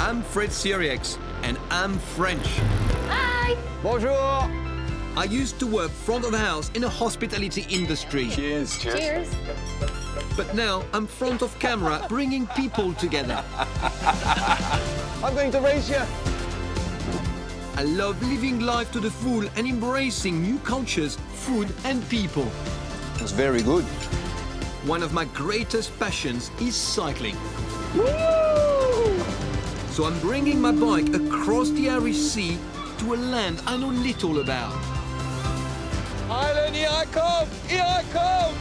I'm Fred Sirieix, and I'm French. Hi! Bonjour! I used to work front of house in a hospitality industry. Cheers. Cheers. But now I'm front of camera, bringing people together. I'm going to race you. I love living life to the full and embracing new cultures, food and people. It's very good. One of my greatest passions is cycling. Woo! So I'm bringing my bike across the Irish Sea to a land I know little about. Ireland, here I come! Here I come!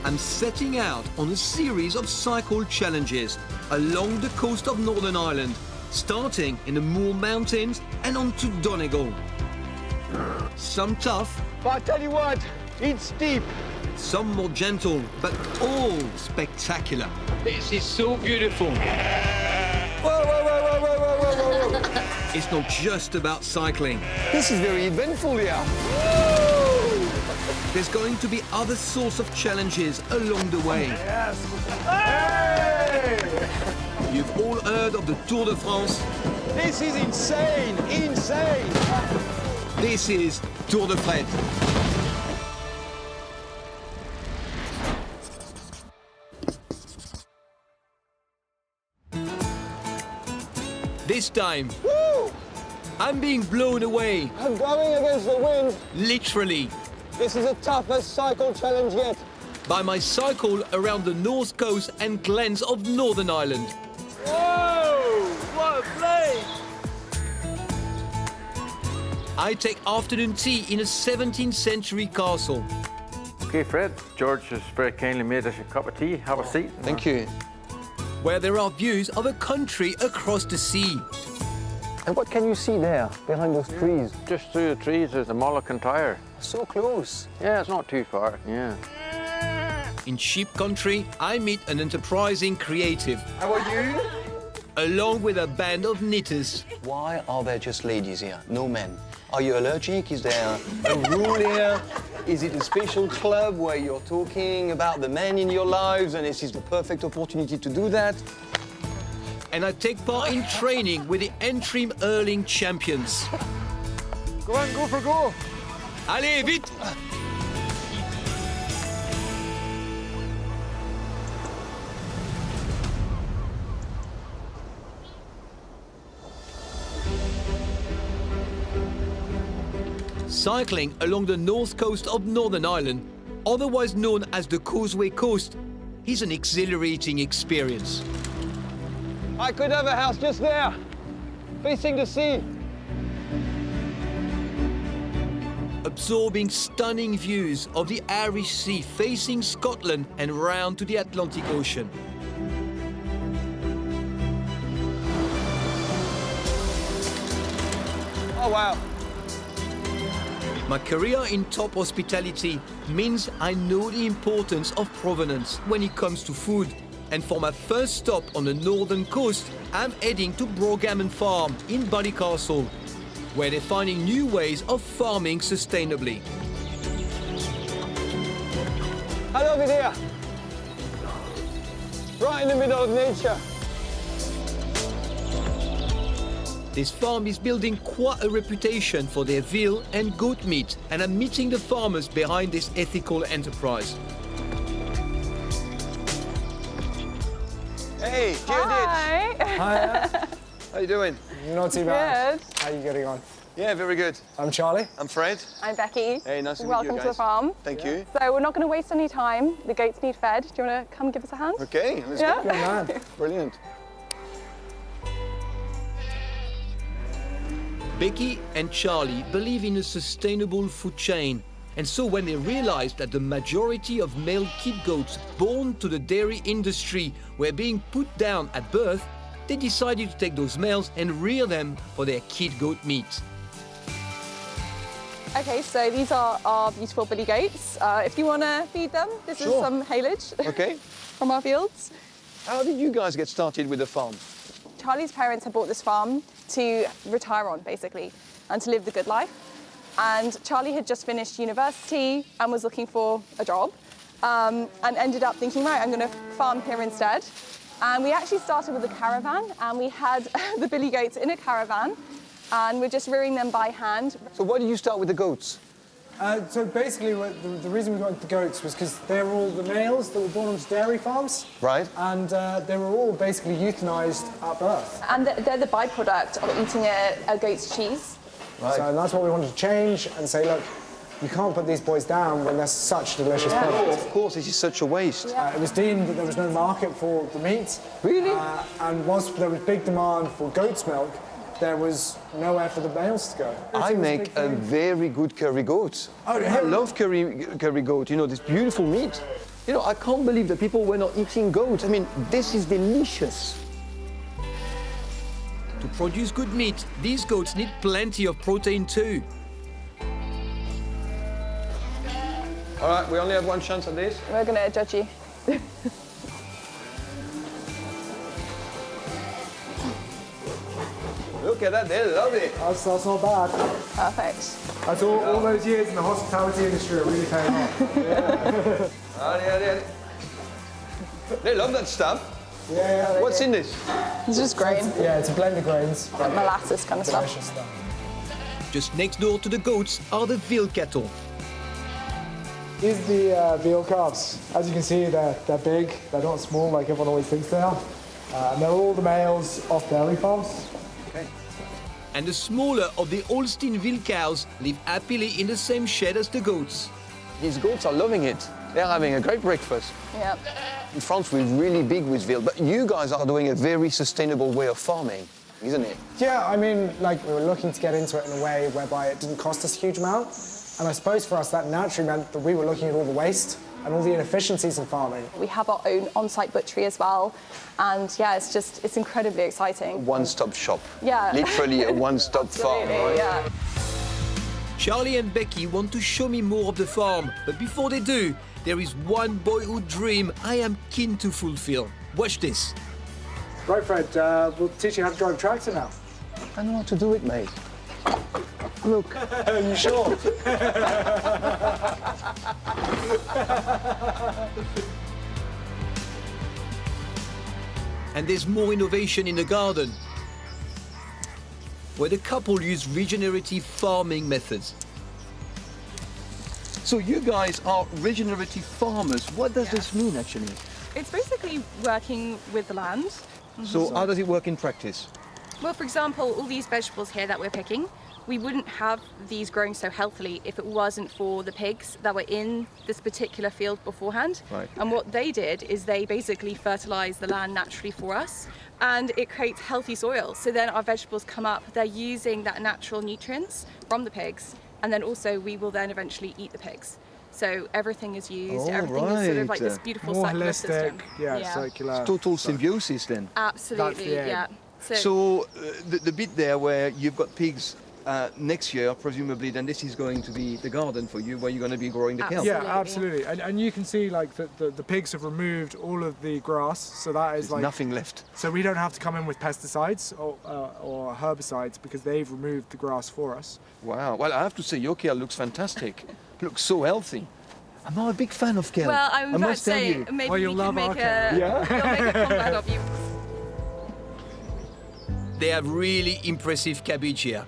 I'm setting out on a series of cycle challenges along the coast of Northern Ireland, starting in the Moor Mountains and on to Donegal. Some tough, But I tell you what, it's steep. some more gentle, but all spectacular. This is so beautiful. Whoa, whoa, whoa, whoa, whoa, whoa, whoa, whoa. It's not just about cycling. This is very eventful here. There's going to be other sorts of challenges along the way. Yes. Hey! You've all heard of the Tour de France. This is insane, insane. This is Tour de Fred. This time, Woo! I'm being blown away, I'm going against the wind. literally, This is the toughest cycle challenge yet. by my cycle around the north coast and glens of Northern Ireland. Whoa! What a place! I take afternoon tea in a 17th century castle. Okay, Fred. George has very kindly made us a cup of tea. Have a seat. Thank you. Where there are views of a country across the sea. And what can you see there, behind those trees? Just through the trees is the Mullican Tire. So close. Yeah, it's not too far. Yeah. In sheep country, I meet an enterprising creative, How are you? along with a band of knitters. Why are there just ladies here, no men? Are you allergic? Is there a rule here? Is it a special club where you're talking about the men in your lives and this is the perfect opportunity to do that? And I take part in training with the Entrim Hurling champions. Go on, go for go. Allez, vite! Cycling along the north coast of Northern Ireland, otherwise known as the Causeway Coast, is an exhilarating experience. I could have a house just there, facing the sea. Absorbing stunning views of the Irish Sea facing Scotland and round to the Atlantic Ocean. Oh, wow. My career in top hospitality means I know the importance of provenance when it comes to food. And for my first stop on the northern coast, I'm heading to Brogammon Farm in Ballycastle, where they're finding new ways of farming sustainably. I love it here. Right in the middle of nature. This farm is building quite a reputation for their veal and goat meat, and I'm meeting the farmers behind this ethical enterprise. Hey, Hi. Hi. How you doing? Not too bad. Good. How are you getting on? Yeah, very good. I'm Charlie. I'm Fred. I'm Becky. Hey, nice to meet you Welcome to the guys. farm. Thank you. So we're not going to waste any time. The goats need fed. Do you want to come give us a hand? Okay, let's Yeah. go. Good man. Brilliant. Becky and Charlie believe in a sustainable food chain. And so when they realized that the majority of male kid goats born to the dairy industry were being put down at birth, they decided to take those males and rear them for their kid goat meat. Okay, so these are our beautiful billy goats. If you want to feed them, this is Sure. some haylage Okay. from our fields. How did you guys get started with the farm? Charlie's parents had bought this farm to retire on, basically, and to live the good life. And Charlie had just finished university and was looking for a job, and ended up thinking, right, I'm going to farm here instead. And we actually started with a caravan, and we had the billy goats in a caravan, and we're just rearing them by hand. So why did you start with the goats? So basically, the reason we went with the goats was because they were all the males that were born onto dairy farms. Right. And they were all basically euthanized at birth. And they're the byproduct of eating a goat's cheese. Right. So that's what we wanted to change and say, look, you can't put these boys down when they're such delicious Oh, products. of course, this is such a waste. It was deemed that there was no market for the meat. Really? And whilst there was big demand for goat's milk, there was nowhere for the males to go. I make a very good curry goat. Oh, yeah. I love curry goat, you know, this beautiful meat. You know, I can't believe that people were not eating goat. I mean, this is delicious. To produce good meat, these goats need plenty of protein too. All right, we only have one chance at this. We're going to judge you. Look at that, they love it. That's not bad. Perfect. That's all those years in the hospitality industry are really paying off. They love that stuff. Yeah. What's in this? It's just grain, Yeah, it's a blend of grains. like molasses kind of stuff. Delicious stuff. Just next door to the goats are the veal cattle. These are the veal calves. As you can see, they're big. They're not small like everyone always thinks they are. And they're all the males off dairy farms. And the smaller of the Holstein veal cows live happily in the same shed as the goats. These goats are loving it. They're having a great breakfast. Yeah. In France, we're really big with veal, but you guys are doing a very sustainable way of farming, isn't it? Yeah, I mean, like, we were looking to get into it in a way whereby it didn't cost us a huge amount. And I suppose for us, that naturally meant that we were looking at all the waste and all the inefficiencies in farming. We have our own on-site butchery as well. And yeah, it's incredibly exciting. One-stop shop. Yeah. Literally a one-stop farm, Absolutely, right? yeah. Charlie and Becky want to show me more of the farm, but before they do, there is one boyhood dream I am keen to fulfill. Watch this. Right, Fred, we'll teach you how to drive a tractor now. I know how to do it, mate. Look. Are you sure? And there's more innovation in the garden, where the couple use regenerative farming methods. So you guys are regenerative farmers. What does this mean, actually? It's basically working with the land. So how does it work in practice? Well, for example, all these vegetables here that we're picking, we wouldn't have these growing so healthily if it wasn't for the pigs that were in this particular field beforehand. Right. And what they did is they basically fertilize the land naturally for us, and it creates healthy soil. So then our vegetables come up, they're using that natural nutrients from the pigs, and then also we will then eventually eat the pigs. So everything is used, everything is sort of like this beautiful More circular holistic, system. circular. Total symbiosis then. Absolutely, the aim. yeah. So the bit there where you've got pigs next year, presumably, then this is going to be the garden for you, where you're going to be growing the kelp. Yeah, Absolutely. absolutely. And you can see, like, the pigs have removed all of the grass, so that is There's like... nothing left. So we don't have to come in with pesticides or herbicides because they've removed the grass for us. Wow. Well, I have to say, your kale looks fantastic. Looks so healthy. I'm not a big fan of kale. Well, I'm I about to must tell say, you. maybe Well, we you'll can love make our a, kale. we'll make a combat of you. They have really impressive cabbage here.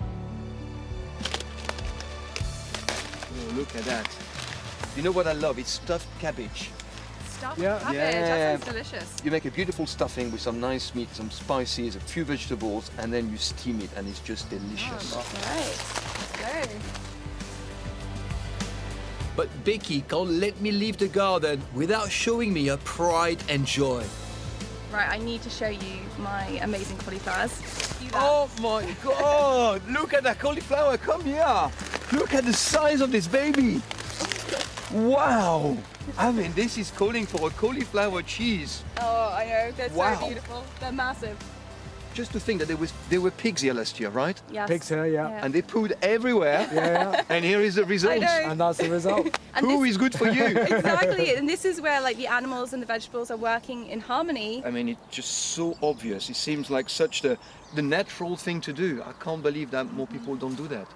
Oh, look at that. You know what I love? It's stuffed cabbage. Stuffed Yeah. cabbage, Yeah. that sounds delicious. You make a beautiful stuffing with some nice meat, some spices, a few vegetables, and then you steam it, and it's just delicious. Right, let's go. But Becky can't let me leave the garden without showing me her pride and joy. Right, I need to show you my amazing cauliflowers. Do that. Oh my God! Look at that cauliflower. Come here. Look at the size of this baby. Wow. I mean, this is calling for a cauliflower cheese. Oh, I know, they're Wow. so beautiful. They're massive. Just to think that there were pigs here last year, right? Yes. Pigs here, yeah. And they pooed everywhere. Yeah, And here is the result. I know. and that's the result. And Who this- is good for you? Exactly, and this is where like the animals and the vegetables are working in harmony. I mean, it's just so obvious. It seems like such the natural thing to do. I can't believe that more people don't do that.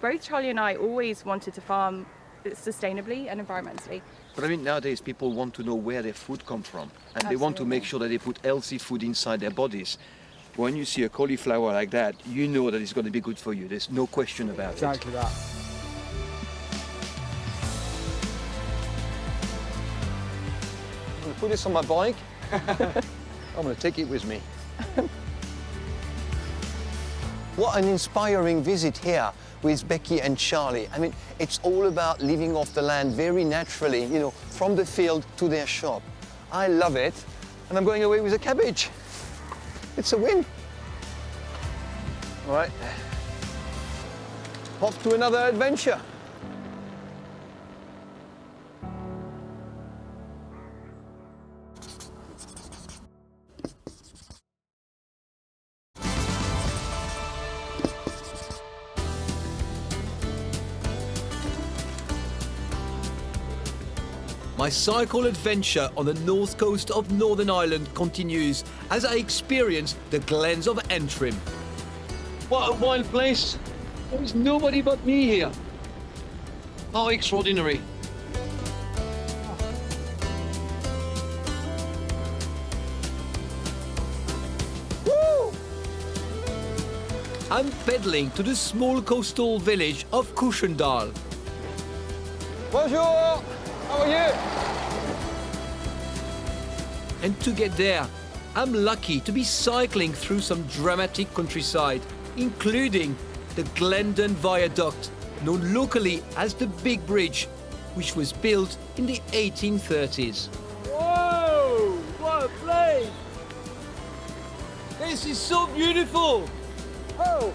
Both Charlie and I always wanted to farm sustainably and environmentally. But I mean, nowadays people want to know where their food comes from, and they want to make sure that they put healthy food inside their bodies. When you see a cauliflower like that, you know that it's going to be good for you. There's no question about it. Exactly that. I'm going to put this on my bike. I'm going to take it with me. What an inspiring visit here with Becky and Charlie. I mean, it's all about living off the land very naturally, you know, from the field to their shop. I love it, and I'm going away with a cabbage. It's a win. All right, off to another adventure. My cycle adventure on the north coast of Northern Ireland continues as I experience the glens of Antrim. What a wild place. There is nobody but me here. How extraordinary. I'm pedaling to the small coastal village of Cushendal. Bonjour, how are you? And to get there, I'm lucky to be cycling through some dramatic countryside, including the Glendon Viaduct, known locally as the Big Bridge, which was built in the 1830s. Whoa! What a place! This is so beautiful! Oh!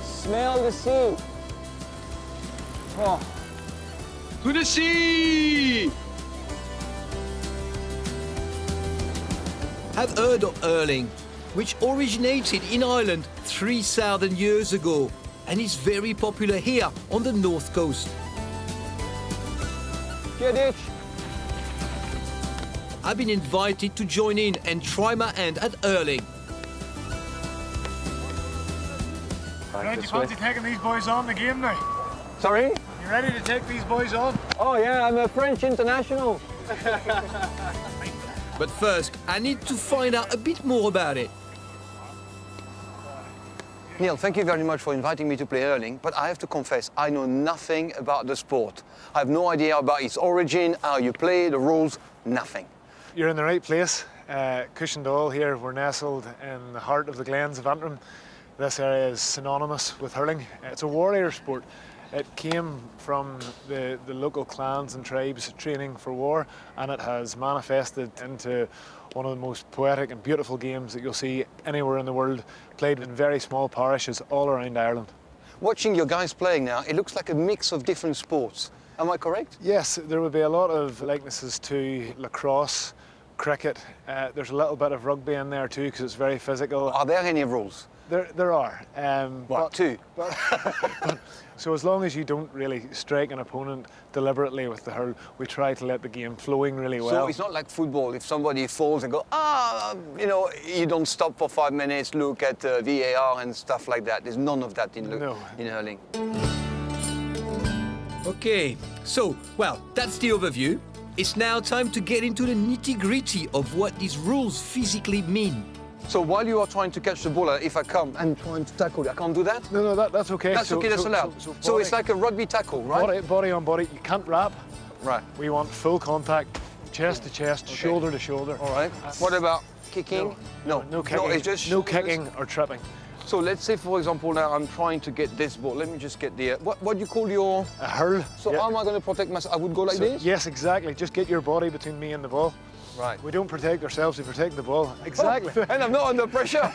Smell the sea. Oh. To the sea! I've heard of Hurling, which originated in Ireland 3,000 years ago and is very popular here on the north coast. Sirieix. I've been invited to join in and try my hand at Hurling. Right, you fancy taking these boys on the game now? Sorry? You ready to take these boys on? Oh yeah, I'm a French international. But first, I need to find out a bit more about it. Neil, thank you very much for inviting me to play hurling, but I have to confess, I know nothing about the sport. I have no idea about its origin, how you play, the rules, nothing. You're in the right place. Cushendal here, we're nestled in the heart of the glens of Antrim. This area is synonymous with hurling. It's a warrior sport. It came from the local clans and tribes training for war, and it has manifested into one of the most poetic and beautiful games that you'll see anywhere in the world, played in very small parishes all around Ireland. Watching your guys playing now, it looks like a mix of different sports. Am I correct? Yes, there would be a lot of likenesses to lacrosse, cricket. There's a little bit of rugby in there too, because it's very physical. Are there any rules? There are. What, two? So as long as you don't really strike an opponent deliberately with the hurl, we try to let the game flowing really well. So it's not like football. If somebody falls and go, you know, you don't stop for 5 minutes, look at VAR and stuff like that. There's none of that in hurling. Okay, so, well, that's the overview. It's now time to get into the nitty-gritty of what these rules physically mean. So while you are trying to catch the ball, if I come and trying to tackle you, I can't do that? No, that's okay. That's okay, that's allowed. So it's like a rugby tackle, right? Body on body, you can't wrap. Right. We want full contact, chest to chest, shoulder to shoulder. All right. What about kicking? No kicking. No, it's just no kicking or tripping. So let's say, for example, now I'm trying to get this ball. Let me just get the, what do you call your? A hurl. So how am I going to protect myself? I would go like this? Yes, exactly. Just get your body between me and the ball. Right. We don't protect ourselves, we protect the ball. Exactly. Oh, and I'm not under pressure.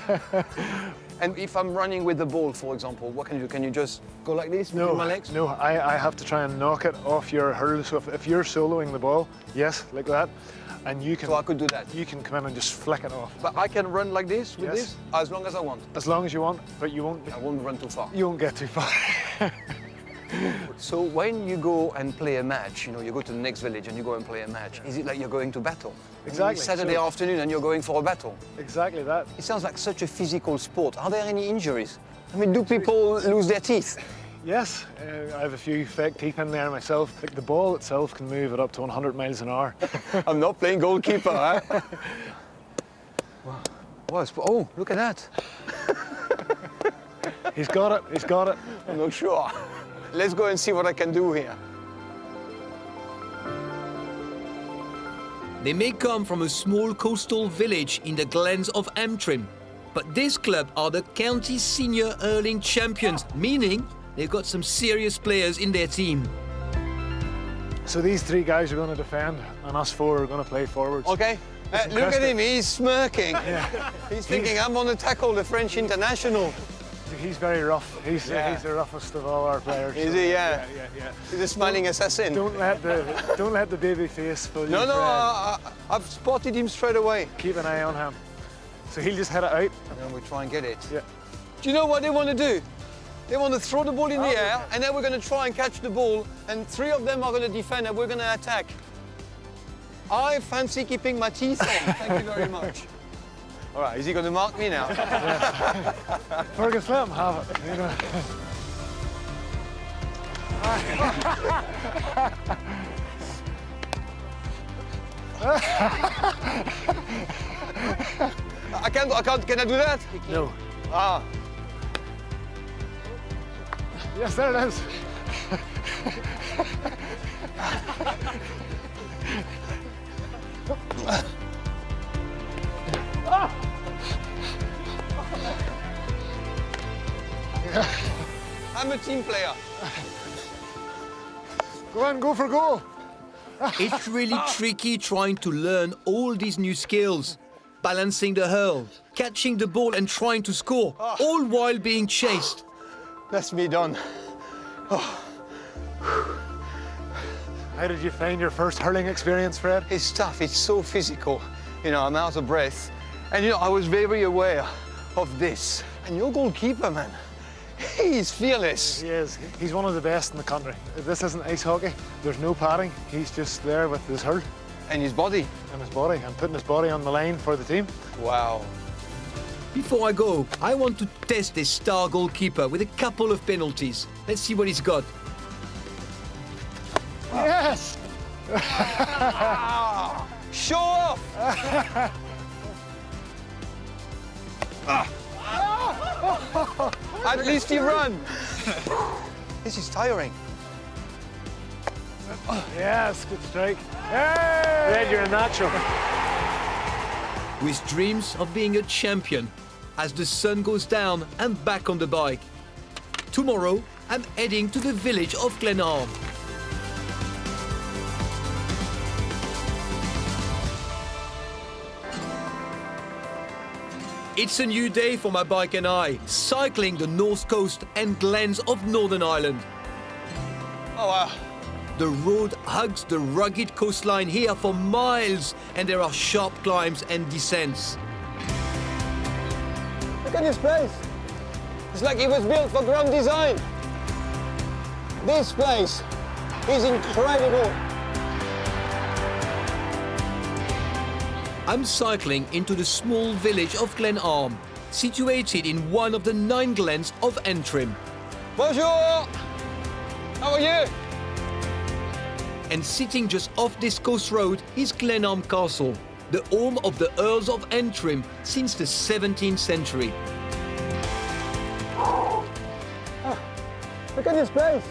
And if I'm running with the ball, for example, what can you do? Can you just go like this between my legs? No, I have to try and knock it off your hurl. So if you're soloing the ball, yes, like that, and you can. So I could do that. You can come in and just flick it off. But I can run like this with this as long as I want. As long as you want, but you won't. I won't run too far. You won't get too far. So when you go and play a match, you know, you go to the next village and you go and play a match, is it like you're going to battle? Exactly. It's Saturday afternoon and you're going for a battle. Exactly that. It sounds like such a physical sport. Are there any injuries? I mean, do people lose their teeth? Yes, I have a few fake teeth in there myself. Like the ball itself can move at up to 100 miles an hour. I'm not playing goalkeeper, huh? Oh, look at that. He's got it, he's got it. I'm not sure. Let's go and see what I can do here. They may come from a small coastal village in the glens of Antrim, but this club are the county senior hurling champions, meaning they've got some serious players in their team. So these three guys are going to defend, and us four are going to play forwards. Okay. Look at him, he's smirking. Yeah. He's thinking, I'm going to tackle the French international. He's very rough. He's the roughest of all our players. Is he? Yeah. Yeah. He's a smiling assassin. Don't let the baby face fool you. No, I've spotted him straight away. Keep an eye on him. So he'll just head it out. And then we'll try and get it. Yeah. Do you know what they want to do? They want to throw the ball in the air, and then we're going to try and catch the ball, and three of them are going to defend, and we're going to attack. I fancy keeping my teeth on. Thank you very much. All right, is he going to mark me now? Fergus, let him have it. You know. I can't, can I do that? No. Ah. Yes, there it is. I'm a team player. Go on, go for goal. It's really tricky trying to learn all these new skills. Balancing the hurl, catching the ball and trying to score, all while being chased. That's me done. Oh. How did you find your first hurling experience, Fred? It's tough, it's so physical. You know, I'm out of breath. And you know, I was very aware of this. And your goalkeeper, man, he's fearless. He is. He's one of the best in the country. This isn't ice hockey. There's no padding. He's just there with his hurl. And his body. And his body. And putting his body on the line for the team. Wow. Before I go, I want to test this star goalkeeper with a couple of penalties. Let's see what he's got. Yes! Show off! At least he ran. This is tiring. Yes, good strike. Hey! Red, you're a natural. With dreams of being a champion, as the sun goes down, I'm back on the bike. Tomorrow, I'm heading to the village of Glenarm. It's a new day for my bike and I, cycling the north coast and glens of Northern Ireland. Oh, wow. The road hugs the rugged coastline here for miles, and there are sharp climbs and descents. Look at this place. It's like it was built for grand design. This place is incredible. I'm cycling into the small village of Glenarm, situated in one of the 9 glens of Antrim. Bonjour. How are you? And sitting just off this coast road is Glenarm Castle, the home of the Earls of Antrim since the 17th century. Look at this place.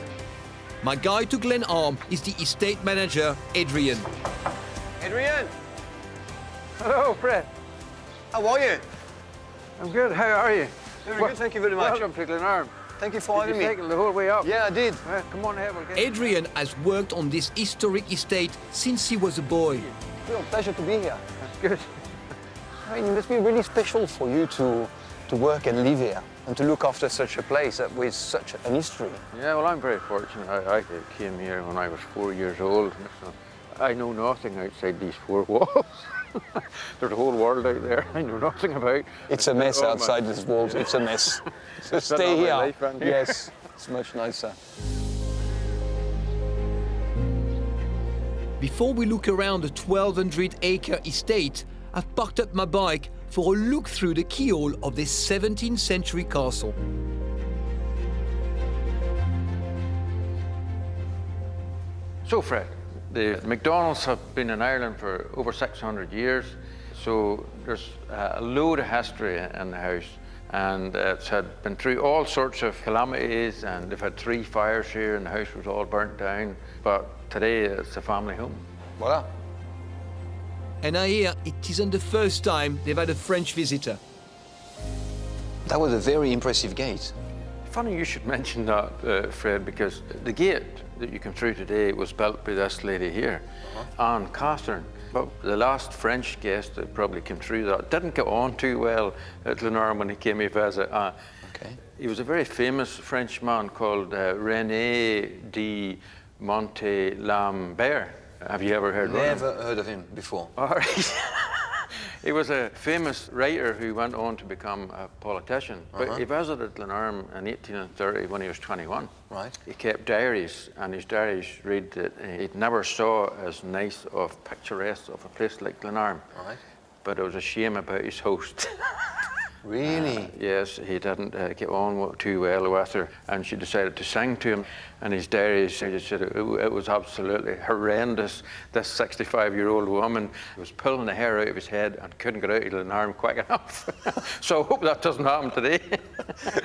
My guide to Glenarm is the estate manager, Adrian. Adrian, Hello, Fred. how are you? I'm good. How are you? Very good, thank you very much. Welcome to Glenarm. Thank you for Did having you me. cycle the whole way up? Yeah, I did. Well, come on, have a Adrian has worked on this historic estate since he was a boy. It's a real pleasure to be here. Good. I mean, it must be really special for you to work and live here and to look after such a place with such an history. Yeah, well, I'm very fortunate. I came here when I was 4 years old. So I know nothing outside these 4 walls. There's a whole world out there I know nothing about. It's a mess Oh, my- outside these walls. It's a mess. So It's been stay all my here. life, haven't you? Yes, it's much nicer. Before we look around the 1,200-acre estate, I've parked up my bike for a look through the keyhole of this 17th century castle. So Fred, the McDonald's have been in Ireland for over 600 years, so there's a load of history in the house, and it's been through all sorts of calamities, and they've had 3 fires here and the house was all burnt down, but today it's a family home. Voila. And I hear it isn't the first time they've had a French visitor. That was a very impressive gate. Funny you should mention that, Fred, because the gate that you came through today was built by this lady here, Anne Castern. But the last French guest that probably came through that didn't get on too well at Glenarm when he came to visit. Okay. He was a very famous Frenchman called René de Montalembert. Have you ever heard of him? Never heard of him before. All right. He was a famous writer who went on to become a politician. But he visited Glenarm in 1830 when he was 21. Right. He kept diaries, and his diaries read that he never saw as nice of picturesque of a place like Glenarm. Right. But it was a shame about his host. Really? Yes, he didn't get on too well with her, and she decided to sing to him. And his diaries said it was absolutely horrendous. This 65-year-old woman was pulling the hair out of his head and couldn't get out of Glenarm quick enough. So I hope that doesn't happen today.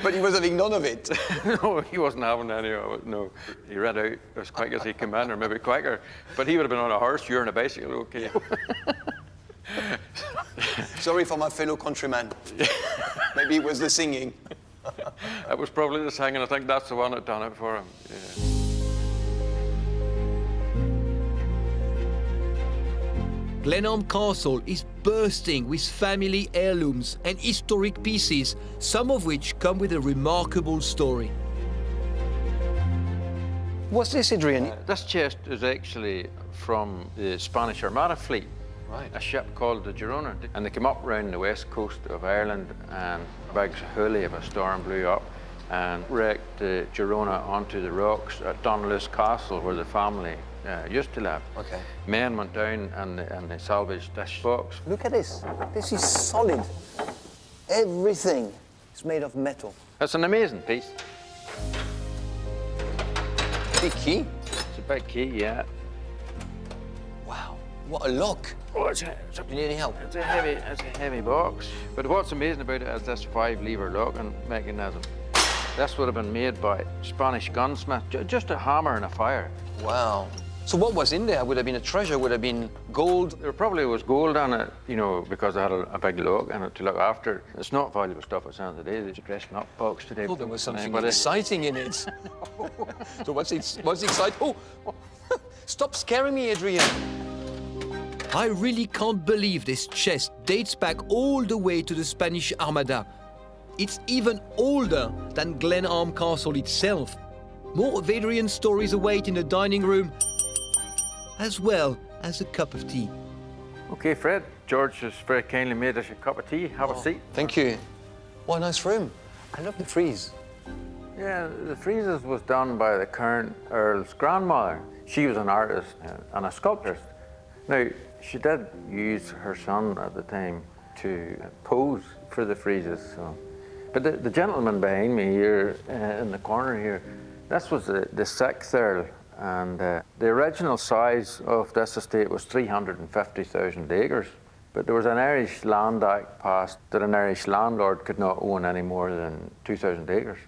But he was having none of it. No, he wasn't having any of it, no. He ran out as quick as he came in, or maybe quicker. But he would have been on a horse, you're on a bicycle, okay. Sorry for my fellow countryman. Maybe it was the singing. It was probably the singing. I think that's the one that done it for him. Yeah. Glenarm Castle is bursting with family heirlooms and historic pieces, some of which come with a remarkable story. What's this, Adrian? This chest is actually from the Spanish Armada fleet. Right. A ship called the Girona, and they came up round the west coast of Ireland, and a big hurley of a storm blew up and wrecked the Girona onto the rocks at Dunluce Castle, where the family used to live. Okay. Men went down and they salvaged this box. Look at this. This is solid. Everything is made of metal. It's an amazing piece. Big key. It's a big key, yeah. Wow. What a lock. Oh, Do you need any help? It's a heavy box. But what's amazing about it is this 5-lever locking mechanism. This would have been made by Spanish gunsmith, just a hammer and a fire. Wow. So what was in there? Would have been a treasure, would have been gold? There probably was gold in it, you know, because I had a big lock in it to look after. It's not valuable stuff at the end of the day. It's a dressing up box today. Oh, there was something But exciting in it. So what's exciting? Oh, stop scaring me, Adrian. I really can't believe this chest dates back all the way to the Spanish Armada. It's even older than Glenarm Castle itself. More of Adrian's stories await in the dining room, as well as a cup of tea. Okay, Fred. George has very kindly made us a cup of tea. Have a seat. Thank you. What a nice room. I love the frieze. Yeah, the friezes was done by the current Earl's grandmother. She was an artist and a sculptor. Now, she did use her son at the time to pose for the friezes. So. But the gentleman behind me here, in the corner here, this was the 6th Earl, and the original size of this estate was 350,000 acres. But there was an Irish Land Act passed that an Irish landlord could not own any more than 2,000 acres.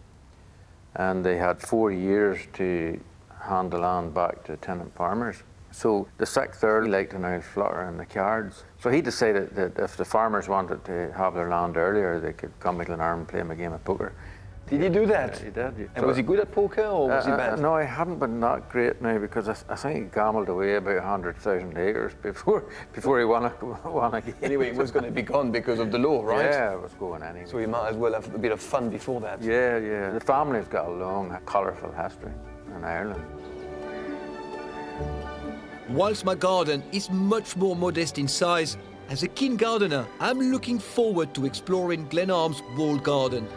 And they had 4 years to hand the land back to tenant farmers. So the 6th Earl liked an old flutter in the cards. So he decided that if the farmers wanted to have their land earlier, they could come to Glenarm and play him a game of poker. Did he do that? He did. And was he good at poker or was he bad? No, he hadn't been that great now, because I think he gambled away about 100,000 acres before he won a game. Anyway, it was going to be gone because of the law, right? Yeah, it was going anyway. So he might as well have a bit of fun before that. Yeah. The family's got a long, colourful history in Ireland. Whilst my garden is much more modest in size, as a keen gardener, I'm looking forward to exploring Glenarm's walled garden.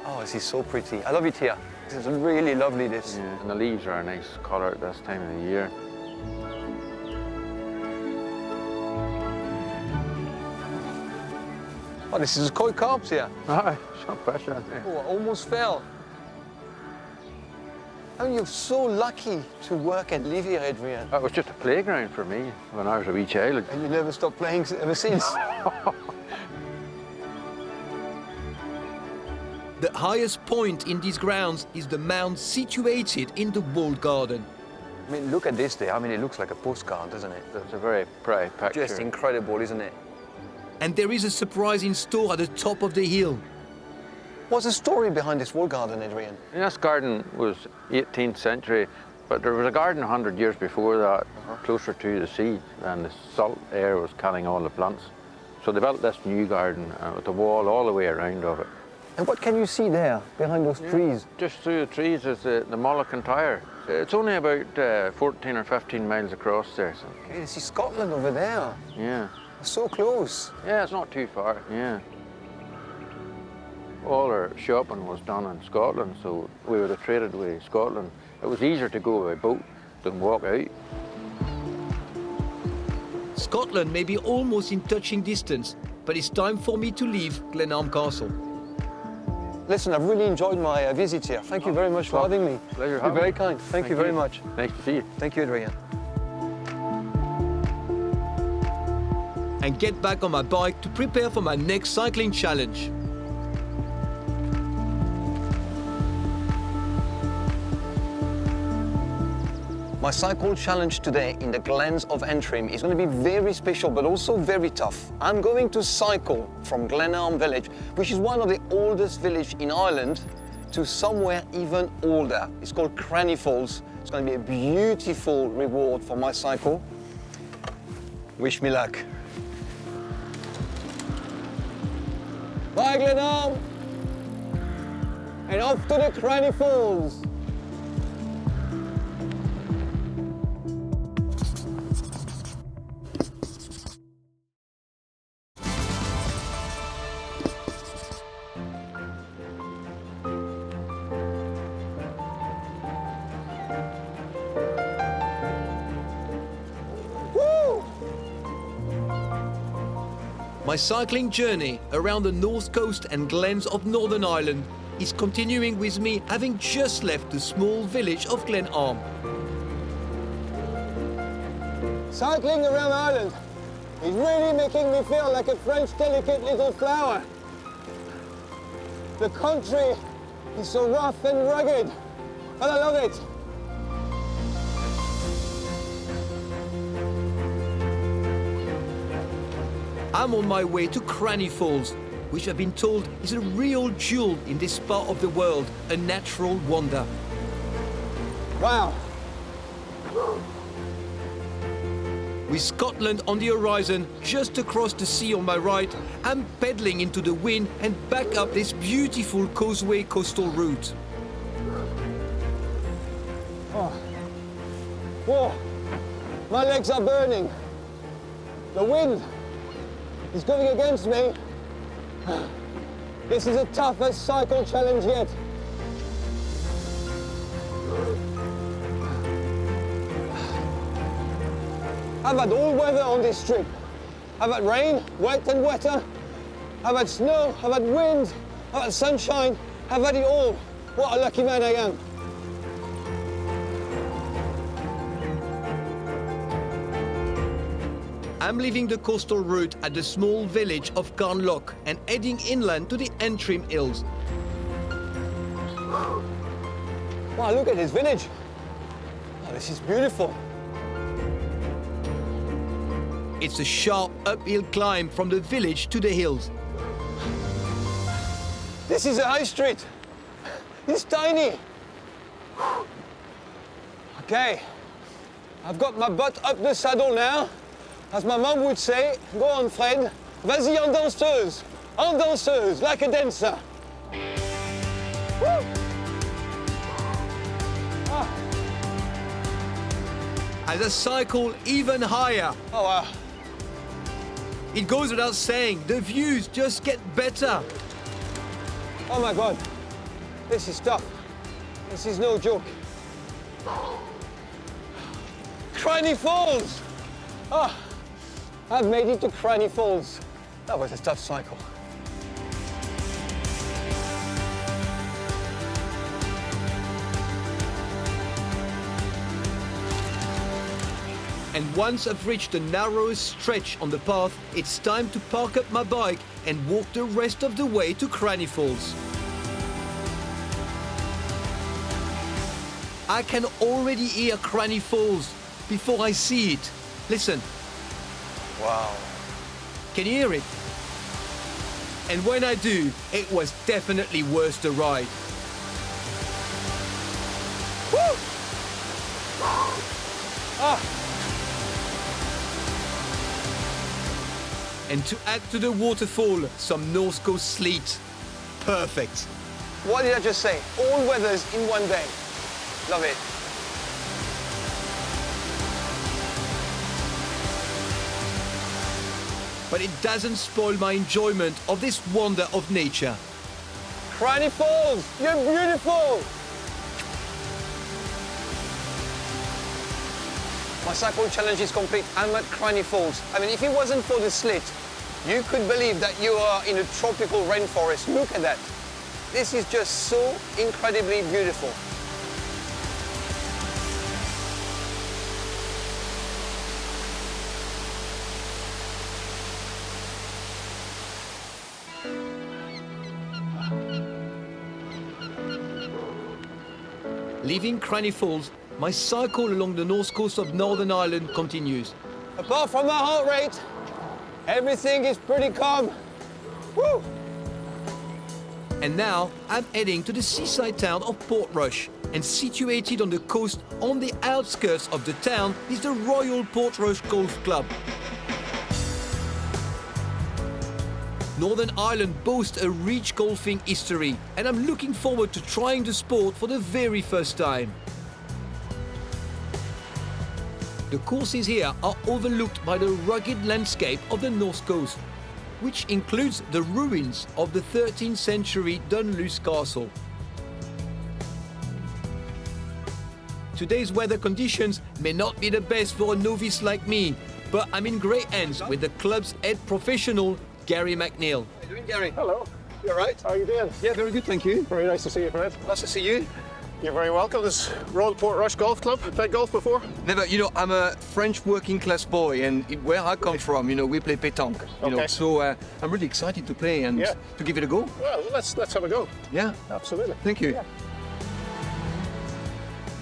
Oh, this is so pretty. I love it here. This is really lovely, this. Yeah, and the leaves are a nice colour at this time of the year. Oh, this is koi carps here. Ah, some fish out there. Oh, I almost fell. I mean, you're so lucky to work and live here, Adrian. It was just a playground for me when I was a wee child. And you never stopped playing ever since. The highest point in these grounds is the mound situated in the walled garden. I mean, look at this there. I mean, it looks like a postcard, doesn't it? It's a very pretty picture. Just incredible, isn't it? And there is a surprising store at the top of the hill. What's the story behind this wall garden, Adrian? This garden was 18th century, but there was a garden 100 years before that, closer to the sea, and the salt air was killing all the plants. So they built this new garden with a wall all the way around of it. And what can you see there, behind those trees? Just through the trees is the Mollucan Tower. It's only about 14 or 15 miles across there. So. Okay, you see Scotland over there. Yeah. So close. Yeah, it's not too far, yeah. All our shopping was done in Scotland, so we would have traded with Scotland. It was easier to go by boat than walk out. Scotland may be almost in touching distance, but it's time for me to leave Glenarm Castle. Listen, I've really enjoyed my visit here. Thank you very much for having me. Pleasure You're having very me. kind. Thank you very much. Nice to see you. Thank you, Adrian. And get back on my bike to prepare for my next cycling challenge. My cycle challenge today in the Glens of Antrim is going to be very special, but also very tough. I'm going to cycle from Glenarm village, which is one of the oldest villages in Ireland, to somewhere even older. It's called Cranny Falls. It's going to be a beautiful reward for my cycle. Wish me luck. Bye, Glenarm! And off to the Cranny Falls! My cycling journey around the north coast and glens of Northern Ireland is continuing with me having just left the small village of Glenarm. Cycling around Ireland is really making me feel like a French delicate little flower. The country is so rough and rugged, but I love it. I'm on my way to Cranny Falls, which I've been told is a real jewel in this part of the world, a natural wonder. Wow. With Scotland on the horizon, just across the sea on my right, I'm pedaling into the wind and back up this beautiful causeway coastal route. Oh. Whoa, my legs are burning. The wind is going against me. This is the toughest cycle challenge yet. I've had all weather on this trip. I've had rain, wet and wetter. I've had snow, I've had wind, I've had sunshine. I've had it all. What a lucky man I am. I'm leaving the coastal route at the small village of Carnlough and heading inland to the Antrim Hills. Wow, look at this village. Oh, this is beautiful. It's a sharp uphill climb from the village to the hills. This is a high street. It's tiny. Okay, I've got my butt up the saddle now. As my mum would say, go on, Fred. Vas-y en danseuse, like a dancer. Woo! Ah. As I cycle even higher, Oh, wow. it goes without saying, the views just get better. Oh, my God. This is tough. This is no joke. Cranny Falls! Ah, I've made it to Cranny Falls. That was a tough cycle. And once I've reached the narrowest stretch on the path, it's time to park up my bike and walk the rest of the way to Cranny Falls. I can already hear Cranny Falls before I see it. Listen. Wow. Can you hear it? And when I do, it was definitely worth the ride. Woo! Ah. And to add to the waterfall, some North Coast sleet. Perfect. What did I just say? All weathers in one day. Love it. But it doesn't spoil my enjoyment of this wonder of nature. Cranny Falls, you're beautiful! My cycle challenge is complete. I'm at Cranny Falls. I mean, if it wasn't for the slit, you could believe that you are in a tropical rainforest. Look at that. This is just so incredibly beautiful. Leaving Cranny Falls, my cycle along the north coast of Northern Ireland continues. Apart from my heart rate, everything is pretty calm. Woo! And now I'm heading to the seaside town of Portrush. And situated on the coast, on the outskirts of the town, is the Royal Portrush Golf Club. Northern Ireland boasts a rich golfing history, and I'm looking forward to trying the sport for the very first time. The courses here are overlooked by the rugged landscape of the North Coast, which includes the ruins of the 13th century Dunluce Castle. Today's weather conditions may not be the best for a novice like me, but I'm in great hands with the club's head professional, Gary McNeil. How you doing, Gary? Hello. You all right? How are you doing? Yeah, very good, thank you. Very nice to see you, Fred. Nice to see you. You're very welcome. This is Royal Portrush Golf Club. Played golf before? Never, I'm a French working class boy, and where I come from, we play pétanque. Okay. So I'm really excited to play and to give it a go. Well, let's have a go. Yeah, Absolutely. thank you. Yeah.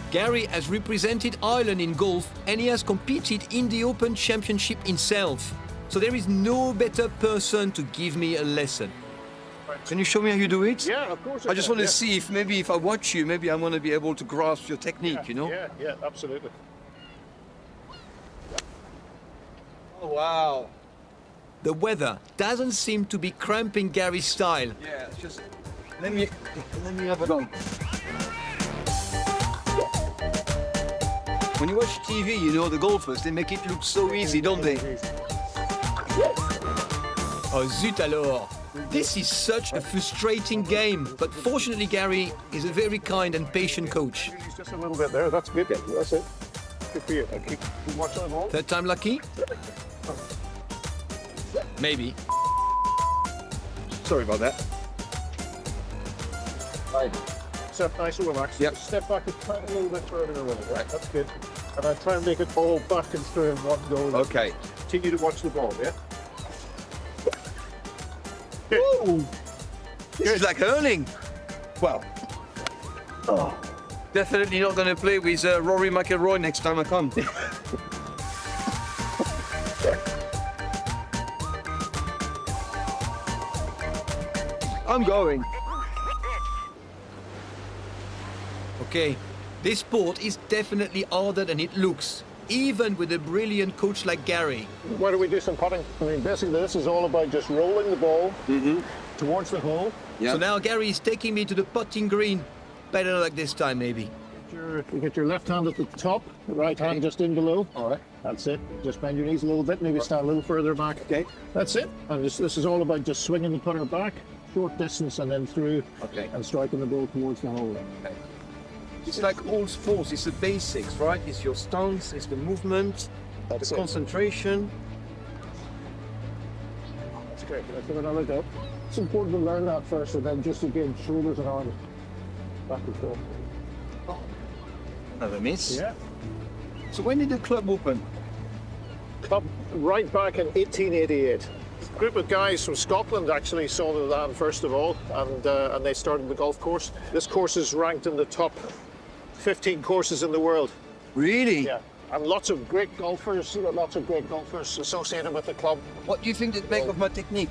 Gary has represented Ireland in golf and he has competed in the Open Championship himself. So there is no better person to give me a lesson. Can you show me how you do it? Yeah, of course. I just want to see if maybe if I watch you, maybe I'm going to be able to grasp your technique, Yeah, absolutely. Oh, wow. The weather doesn't seem to be cramping Gary's style. Yeah, just let me have a go. When you watch TV, the golfers, they make it look so easy, don't they? Oh zut alors! This is such a frustrating game, but fortunately Gary is a very kind and patient coach. Just a little bit there. That's good. That's it. Good for you. Keep watching the ball. Third time lucky? Maybe. Sorry about that. Right. Step nice and relaxed. Yep. Step back a little bit further away. Right. That's good. And I try and make it all back and through in one go. Okay. Continue to watch the ball, yeah? Woo! This is like hurling. Well, definitely not going to play with Rory McIlroy next time I come. I'm going. Okay, this sport is definitely harder than it looks, even with a brilliant coach like Gary. Why don't we do some putting? I mean, basically this is all about just rolling the ball towards the hole. Yeah. So now Gary is taking me to the putting green. Better luck this time, maybe. You get your left hand at the top, the right hand just in below. All right. That's it. Just bend your knees a little bit, maybe stand a little further back. Okay. That's it. And this is all about just swinging the putter back, short distance, and then through, and striking the ball towards the hole. Okay. It's like all sports, it's the basics, right? It's your stance, it's the movement, That's the it. concentration. That's great. Let's give it another go. It's important to learn that first, and then just again, shoulders and arms. Back and forth. Another miss. Yeah. So when did the club open? club right back in 1888. A group of guys from Scotland actually saw the land first of all, and they started the golf course. This course is ranked in the top 15 courses in the world. Really? Yeah, and lots of great golfers associated with the club. What do you think that make of my technique?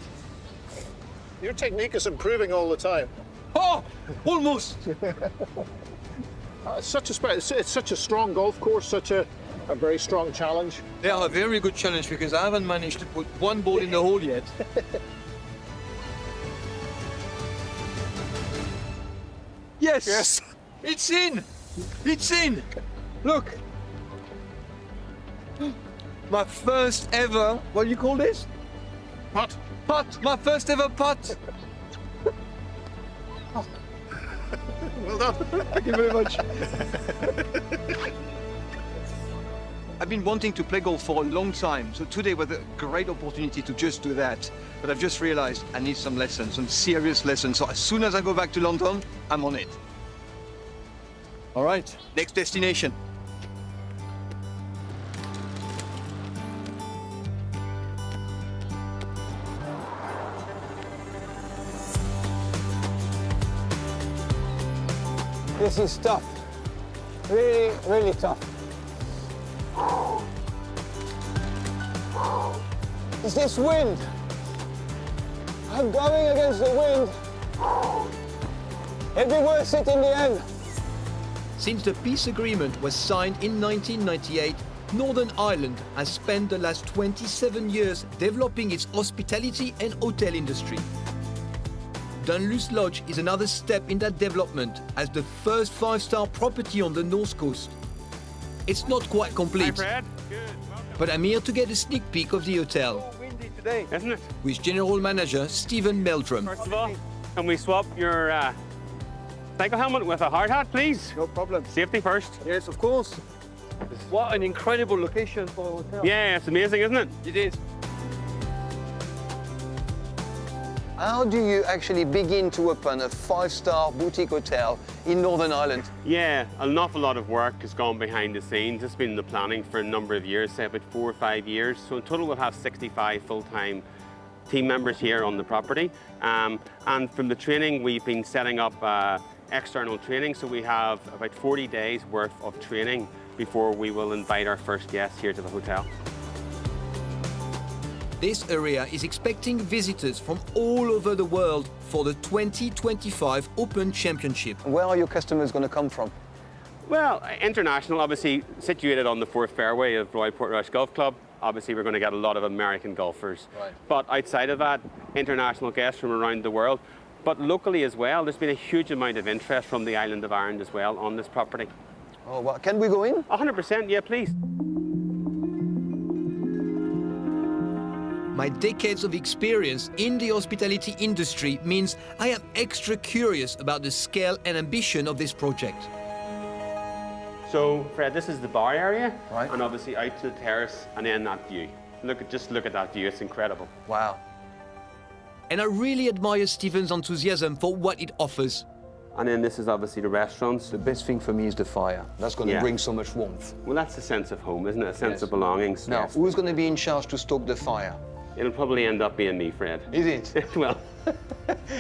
Your technique is improving all the time. Oh, almost. It's such a strong golf course, such a very strong challenge. They are a very good challenge because I haven't managed to put one ball in the hole yet. Yes. Yes. It's in. It's in. Look. My first ever, what do you call this? Putt. Putt. My first ever putt. Well done. Thank you very much. I've been wanting to play golf for a long time, so today was a great opportunity to just do that. But I've just realized I need some lessons, some serious lessons. So as soon as I go back to London, I'm on it. All right, next destination. This is tough. Really, really tough. It's this wind. I'm going against the wind. It'll be worth it in the end. Since the peace agreement was signed in 1998, Northern Ireland has spent the last 27 years developing its hospitality and hotel industry. Dunluce Lodge is another step in that development as the first 5-star property on the North Coast. It's not quite complete, but I'm here to get a sneak peek of the hotel. Windy today, Isn't it? With General Manager Stephen Meldrum. First of all, can we swap your cycle helmet with a hard hat, please? No problem. Safety first. Yes, of course. What an incredible location for a hotel. Yeah, it's amazing, isn't it? It is. How do you actually begin to open a 5-star boutique hotel in Northern Ireland? Yeah, an awful lot of work has gone behind the scenes. It's been in the planning for a number of years, say about 4 or 5 years. So in total we'll have 65 full-time team members here on the property. And from the training, we've been setting up external training. So we have about 40 days worth of training before we will invite our first guests here to the hotel. This area is expecting visitors from all over the world for the 2025 Open Championship. Where are your customers going to come from? Well, international, obviously situated on the 4th fairway of Royal Portrush Golf Club. Obviously, we're going to get a lot of American golfers. Right. But outside of that, international guests from around the world. But locally as well, there's been a huge amount of interest from the island of Ireland as well on this property. Oh, well, can we go in? 100%, yeah, please. My decades of experience in the hospitality industry means I am extra curious about the scale and ambition of this project. So, Fred, this is the bar area, Right. and obviously out to the terrace, and then that view. Just look at that view, it's incredible. Wow. And I really admire Stephen's enthusiasm for what it offers. And then this is obviously the restaurants. The best thing for me is the fire. That's going to Yeah. bring so much warmth. Well, that's a sense of home, isn't it? A sense Yes. of belonging. Now, Yes. who's going to be in charge to stoke the fire? It'll probably end up being me, Fred. Is it? Well,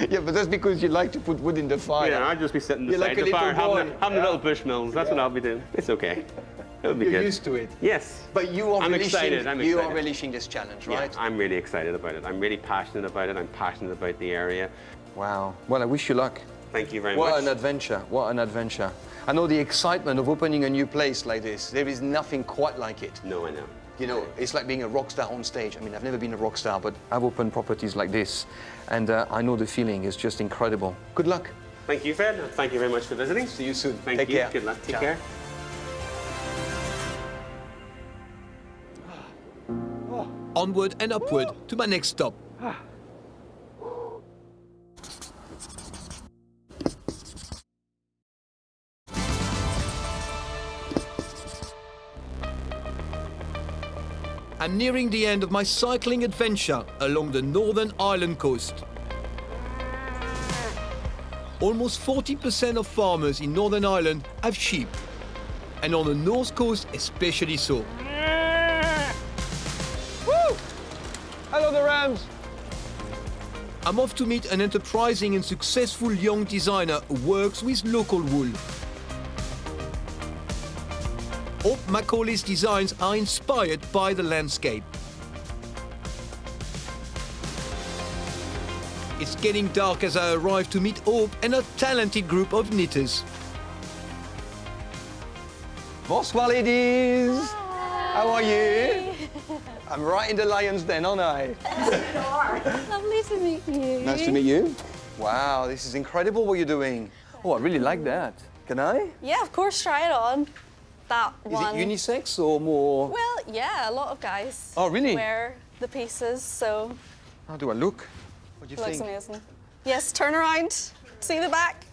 Yeah, but that's because you like to put wood in the fire. yeah, I'll just be sitting You're beside like a the fire, little having boy. a little bushmills. That's what I'll be doing. It's okay. It'll be You're good. used to it. Yes. But you are I'm relishing, excited. I'm You are excited. relishing this challenge, Yeah, right? I'm really excited about it. I'm really passionate about it. I'm passionate about the area. Wow. Well, I wish you luck. Thank you very What much. an adventure. What an adventure. I know the excitement of opening a new place like this. There is nothing quite like it. No, I know. You know, it's like being a rock star on stage. I mean, I've never been a rock star, but I've opened properties like this, and I know the feeling is just incredible. Good luck. Thank you, Fred. Thank you very much for visiting. See you soon. Thank Take you. care. Good luck. Take Ciao. care. Onward and upward to my next stop. I'm nearing the end of my cycling adventure along the Northern Ireland coast. Almost 40% of farmers in Northern Ireland have sheep, and on the North Coast especially so. hands. I'm off to meet an enterprising and successful young designer who works with local wool. Hope Macaulay's designs are inspired by the landscape. It's getting dark as I arrive to meet Hope and a talented group of knitters. Bonsoir, ladies. How are you? I'm right in the lion's den, aren't I? Lovely to meet you. Nice to meet you. Wow, this is incredible what you're doing. Oh, I really like that. Can I? Yeah, of course, try it on. That Is one. it unisex or more? Well, yeah, a lot of guys Oh, really? wear the pieces, so How do I look? What do you looks think? amazing. Yes, turn around. See the back.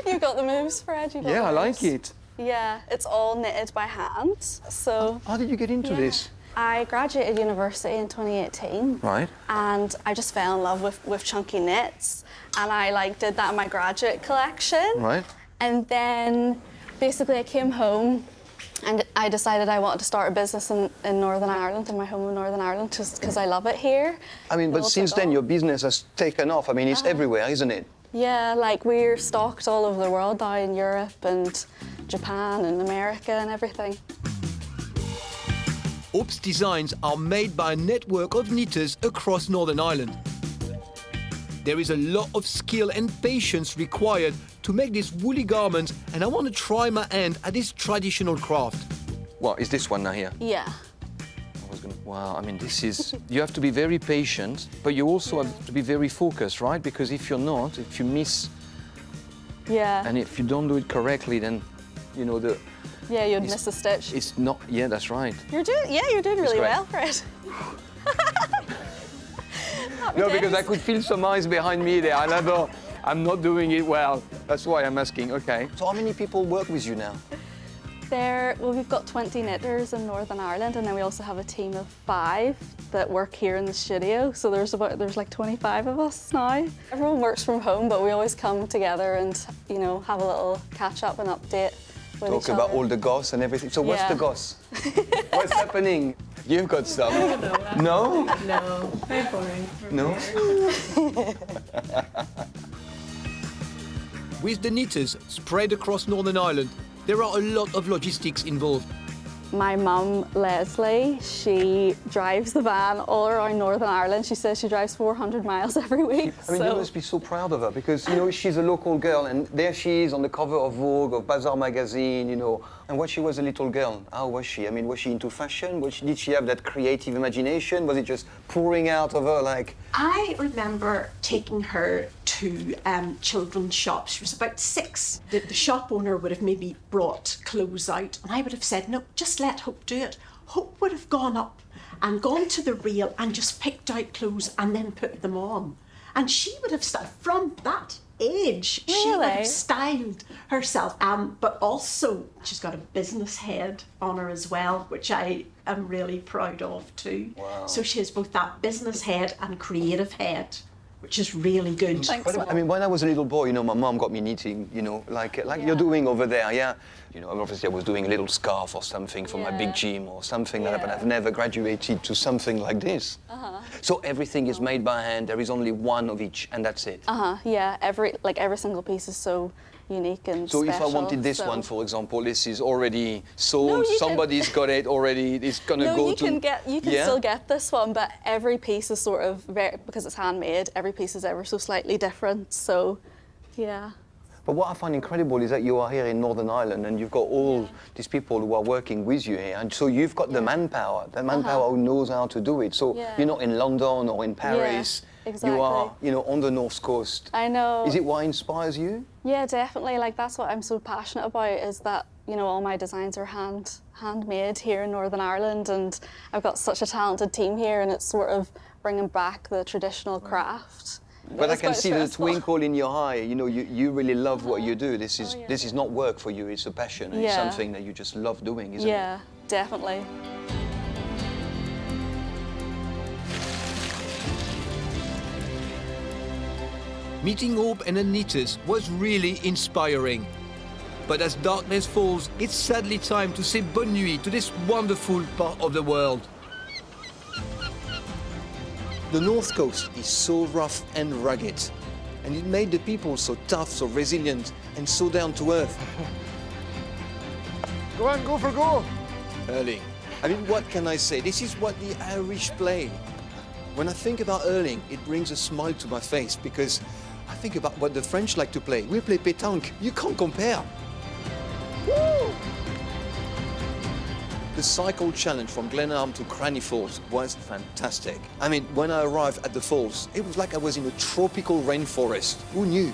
You've got the moves, Fred. You've got Yeah, the I like moves. it. Yeah, it's all knitted by hand. So How did you get into this? I graduated university in 2018. Right. And I just fell in love with chunky knits, and I did that in my graduate collection. Right. And then basically I came home and I decided I wanted to start a business in Northern Ireland, in my home in Northern Ireland, just because I love it here. I mean, but It all since took then off. your business has taken off. I mean, it's everywhere, isn't it? Yeah, we're stocked all over the world now, in Europe and Japan and America and everything. Hope's designs are made by a network of knitters across Northern Ireland. There is a lot of skill and patience required to make these woolly garments, and I want to try my hand at this traditional craft. What is this one now here? Yeah. Wow, I mean, this is... You have to be very patient, but you also have to be very focused, right? Because if you're not, if you miss, Yeah. and if you don't do it correctly, then, you know, Yeah, you'd miss a stitch. it's not... Yeah, that's right. You're doing really great. well, Fred. No, because I could feel some eyes behind me there, and I thought, I'm not doing it well. That's why I'm asking, okay. So how many people work with you now? We've got 20 knitters in Northern Ireland, and then we also have a team of 5 that work here in the studio. So there's 25 of us now. Everyone works from home, but we always come together and, have a little catch up and update with Talk each about other. all the goss and everything. So what's Yeah. the goss? What's happening? You've got stuff. No? No, very boring. No? With the knitters spread across Northern Ireland, there are a lot of logistics involved. My mum, Leslie, she drives the van all around Northern Ireland. She says she drives 400 miles every week. I mean, you must be so proud of her because, she's a local girl and there she is on the cover of Vogue, of Bazaar magazine, And when she was a little girl, how was she? I mean, was she into fashion? Did she have that creative imagination? Was it just pouring out of her like... I remember taking her to children's shops. She was about 6. The shop owner would have maybe brought clothes out and I would have said, no, just let Hope do it. Hope would have gone up and gone to the rail and just picked out clothes and then put them on. And she would have started from that age. She would Really? have styled herself. But also, she's got a business head on her as well, which I am really proud of too. Wow. So she has both that business head and creative head, which is really good. I mean, when I was a little boy, my mom got me knitting, like you're doing over there, yeah. Obviously I was doing a little scarf or something for my big gym or something like that, but I've never graduated to something like this. So everything is made by hand, there is only one of each, and that's it. Yeah, every single piece is so unique and So special. if I wanted this one, for example, this is already sold, No, somebody's got it already, it's gonna No, go you to... can still get this one, but every piece is sort of because it's handmade, every piece is ever so slightly different, so yeah. But what I find incredible is that you are here in Northern Ireland and you've got all these people who are working with you here. And so you've got the manpower who knows how to do it. So you're not in London or in Paris. Exactly. You are, on the North Coast. I know. Is it what inspires you? Yeah, definitely. That's what I'm so passionate about, is that, all my designs are handmade here in Northern Ireland, and I've got such a talented team here, and it's sort of bringing back the traditional craft. But I It's can quite see the stressful. twinkle in your eye. You really love what you do. This is not work for you. It's a passion. And it's Yeah. something that you just love doing, isn't it? Yeah, definitely. Meeting Hope and her knitters was really inspiring. But as darkness falls, it's sadly time to say bonne nuit to this wonderful part of the world. The North Coast is so rough and rugged, and it made the people so tough, so resilient, and so down to earth. Go on, go for goal. Hurling. I mean, what can I say? This is what the Irish play. When I think about hurling, it brings a smile to my face because I think about what the French like to play. We play pétanque. You can't compare. Woo! The cycle challenge from Glenarm to Cranny Falls was fantastic. I mean, when I arrived at the falls, it was like I was in a tropical rainforest. Who knew?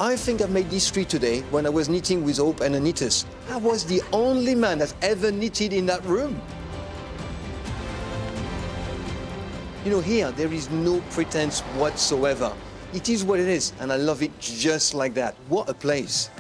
I think I made history today when I was knitting with Hope and Anitas. I was the only man that ever knitted in that room. You know, here, there is no pretense whatsoever. It is what it is, and I love it just like that. What a place.